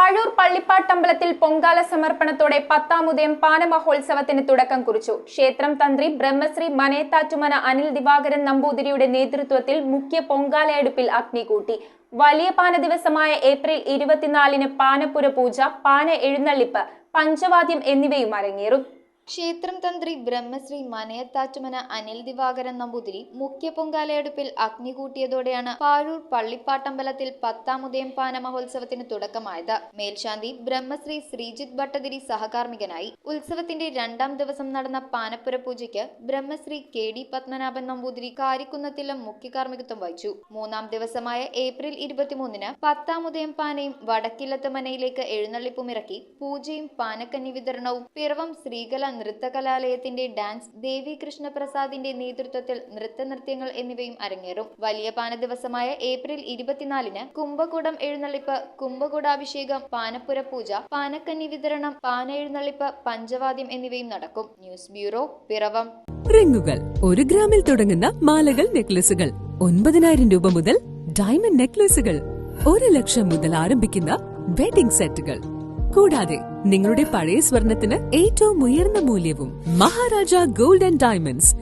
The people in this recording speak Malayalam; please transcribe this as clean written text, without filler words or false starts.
പാഴൂർ പള്ളിപ്പാട്ടമ്പലത്തിൽ പൊങ്കാല സമർപ്പണത്തോടെ പത്താമുദയം പാനമഹോത്സവത്തിന് തുടക്കം കുറിച്ചു. ക്ഷേത്രം തന്ത്രി ബ്രഹ്മശ്രീ മനേത്താറ്റുമന അനിൽ ദിവാകരൻ നമ്പൂതിരിയുടെ നേതൃത്വത്തിൽ മുഖ്യ പൊങ്കാലയടുപ്പിൽ അഗ്നി കൂട്ടി. വലിയ പാന ദിവസമായ ഏപ്രിൽ 24-ന് പാനപ്പുര പൂജ, പാന എഴുന്നള്ളിപ്പ്, പഞ്ചവാദ്യം എന്നിവയും അരങ്ങേറും. ക്ഷേത്രം തന്ത്രി ബ്രഹ്മശ്രീ മനയത്താറ്റുമന അനിൽ ദിവാകരൻ നമ്പൂതിരി മുഖ്യ പൊങ്കാലയടുപ്പിൽ അഗ്നി കൂട്ടിയതോടെയാണ് പാഴൂർ പള്ളിപ്പാട്ടമ്പലത്തിൽ പത്താമുദയം പാന മഹോത്സവത്തിന് തുടക്കമായത്. മേൽശാന്തി ബ്രഹ്മശ്രീ ശ്രീജിത്ത് ഭട്ടതിരി സഹകാർമ്മികനായി. ഉത്സവത്തിന്റെ 2ാം ദിവസം നടന്ന പാനപ്പുര പൂജയ്ക്ക് ബ്രഹ്മശ്രീ KD പത്മനാഭൻ നമ്പൂതിരി കാരിക്കുന്നത്തിലും മുഖ്യ കാർമ്മികത്വം വഹിച്ചു. 3ാം ദിവസമായ ഏപ്രിൽ 23-ന് പത്താമുദയം പാനയും വടക്കില്ലത്ത് മനയിലേക്ക് എഴുന്നള്ളിപ്പും ഇറക്കി പൂജയും പാനക്കന്നി വിതരണവും പിറവം ശ്രീകല നൃത്തകലാലയത്തിന്റെ ഡാൻസ്, ദേവി കൃഷ്ണപ്രസാദിന്റെ നേതൃത്വത്തിൽ നൃത്തനൃത്യങ്ങൾ എന്നിവയും അരങ്ങേറും. വലിയ പാന ദിവസമായ ഏപ്രിൽ 24-ന് കുംഭകൂടം എഴുന്നള്ളിപ്പ്, കുംഭകൂടാഭിഷേകം, പാനപ്പുര പൂജ, പാനക്കന്നി വിതരണം, പാന എഴുന്നള്ളിപ്പ്, പഞ്ചവാദ്യം എന്നിവയും നടക്കും. News bureau, Piravom. റിങ്ങുകൾ 1 ഗ്രാമിൽ തുടങ്ങുന്ന മാലകൾ, നെക്ലസുകൾ 9,000 രൂപ മുതൽ ഡയമണ്ട് നെക്ലസുകൾ 1 ലക്ഷം മുതൽ ആരംഭിക്കുന്ന വെഡിംഗ് സെറ്റുകൾ. കൂടാതെ നിങ്ങളുടെ പഴയ സ്വർണത്തിന് ഏറ്റവും ഉയർന്ന മൂല്യവും. Maharaja gold and diamonds,